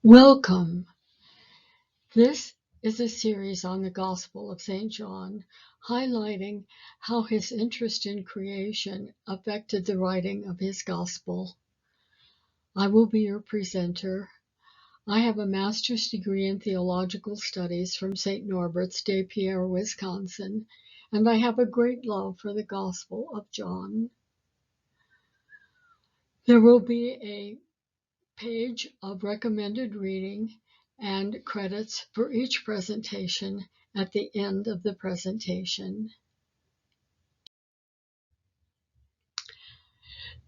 Welcome. This is a series on the Gospel of St. John, highlighting how his interest in creation affected the writing of his Gospel. I will be your presenter. I have a master's degree in theological studies from St. Norbert's, Des Pierre, Wisconsin, and I have a great love for the Gospel of John. There will be a page of recommended reading and credits for each presentation at the end of the presentation.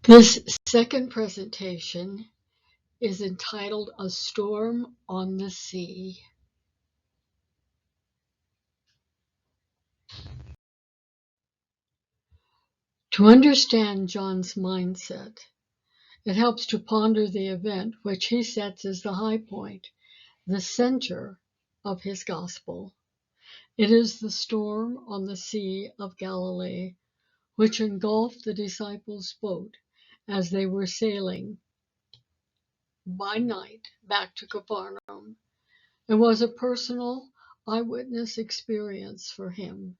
This second presentation is entitled A Storm on the Sea. To understand John's mindset, it helps to ponder the event which he sets as the high point, the center of his gospel. It is the storm on the Sea of Galilee, which engulfed the disciples' boat as they were sailing by night back to Capernaum. It was a personal eyewitness experience for him.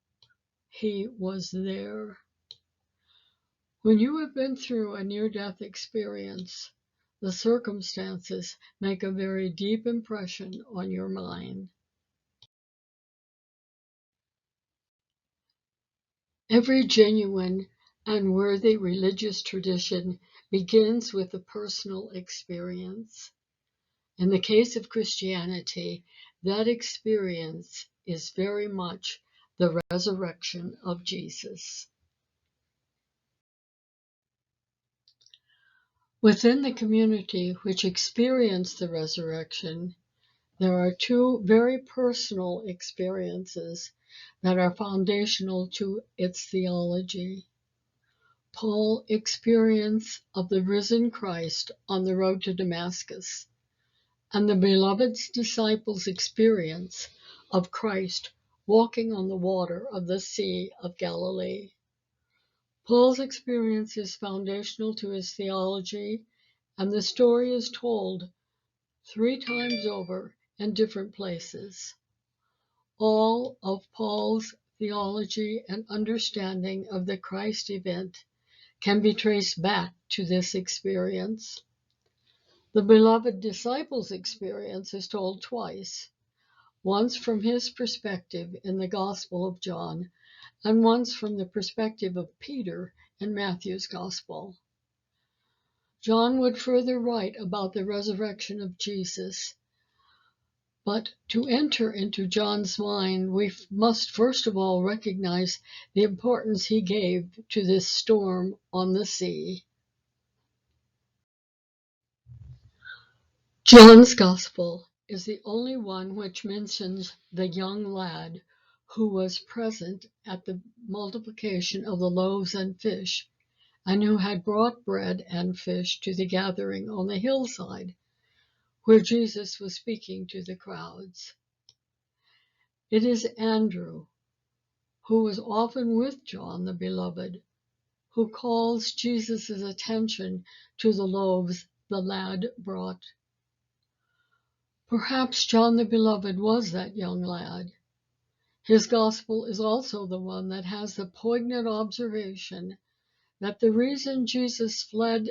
He was there. When you have been through a near-death experience, the circumstances make a very deep impression on your mind. Every genuine and worthy religious tradition begins with a personal experience. In the case of Christianity, that experience is very much the resurrection of Jesus. Within the community which experienced the resurrection, there are two very personal experiences that are foundational to its theology. Paul's experience of the risen Christ on the road to Damascus, and the beloved disciples' experience of Christ walking on the water of the Sea of Galilee. Paul's experience is foundational to his theology, and the story is told 3 times over in different places. All of Paul's theology and understanding of the Christ event can be traced back to this experience. The beloved disciples' experience is told twice, once from his perspective in the Gospel of John, and once from the perspective of Peter in Matthew's Gospel. John would further write about the resurrection of Jesus, but to enter into John's mind, we must first of all recognize the importance he gave to this storm on the sea. John's Gospel is the only one which mentions the young lad who was present at the multiplication of the loaves and fish, and who had brought bread and fish to the gathering on the hillside, where Jesus was speaking to the crowds. It is Andrew, who was often with John the Beloved, who calls Jesus' attention to the loaves the lad brought. Perhaps John the Beloved was that young lad. His gospel is also the one that has the poignant observation that the reason Jesus fled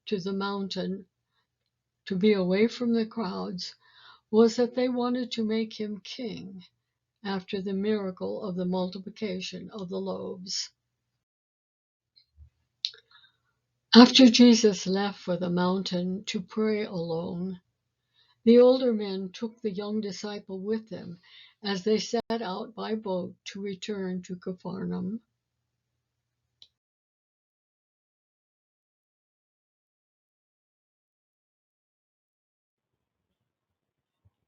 to the mountain to be away from the crowds was that they wanted to make him king after the miracle of the multiplication of the loaves. After Jesus left for the mountain to pray alone, the older men took the young disciple with them as they set out by boat to return to Capernaum.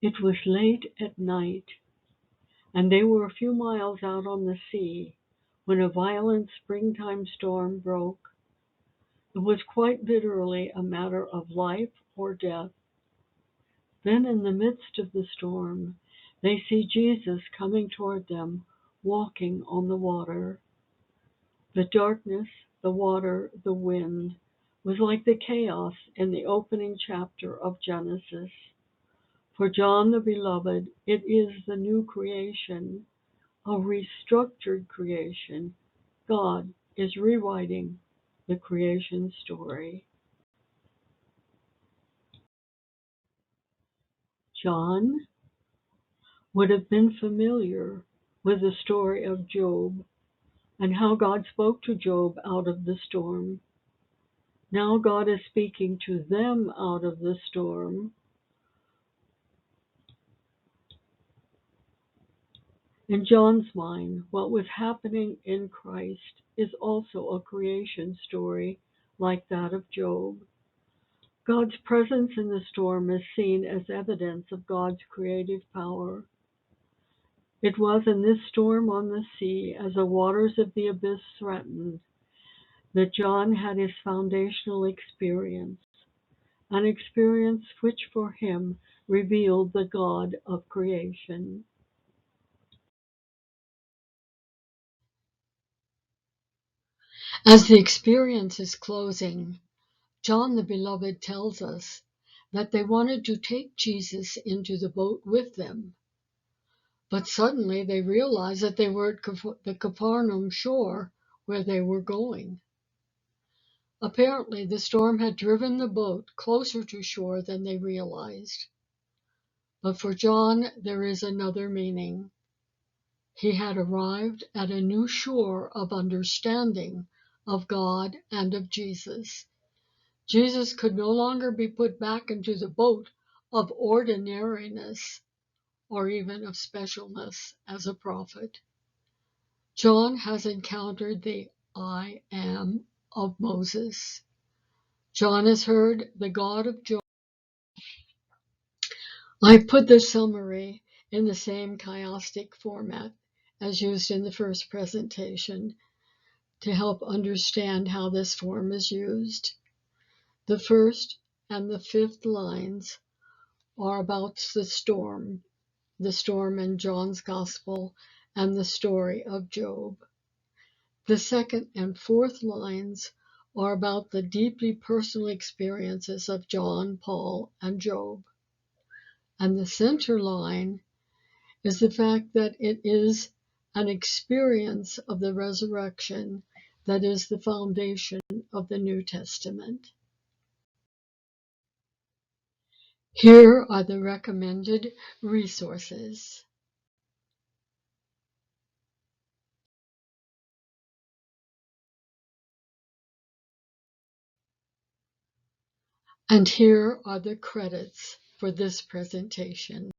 It was late at night, and they were a few miles out on the sea when a violent springtime storm broke. It was quite literally a matter of life or death. Then in the midst of the storm, they see Jesus coming toward them, walking on the water. The darkness, the water, the wind was like the chaos in the opening chapter of Genesis. For John the Beloved, it is the new creation, a restructured creation. God is rewriting the creation story. John would have been familiar with the story of Job and how God spoke to Job out of the storm. Now God is speaking to them out of the storm. In John's mind, what was happening in Christ is also a creation story like that of Job. God's presence in the storm is seen as evidence of God's creative power. It was in this storm on the sea, as the waters of the abyss threatened, that John had his foundational experience, an experience which for him revealed the God of creation. As the experience is closing, John the Beloved tells us that they wanted to take Jesus into the boat with them. But suddenly they realized that they were at the Capernaum shore where they were going. Apparently, the storm had driven the boat closer to shore than they realized. But for John, there is another meaning. He had arrived at a new shore of understanding of God and of Jesus. Jesus could no longer be put back into the boat of ordinariness or even of specialness as a prophet. John has encountered the I am of Moses. John has heard the God of joy. I put the summary in the same chiastic format as used in the first presentation to help understand how this form is used. The first and the fifth lines are about the storm in John's Gospel, and the story of Job. The second and fourth lines are about the deeply personal experiences of John, Paul, and Job. And the center line is the fact that it is an experience of the resurrection that is the foundation of the New Testament. Here are the recommended resources. And here are the credits for this presentation.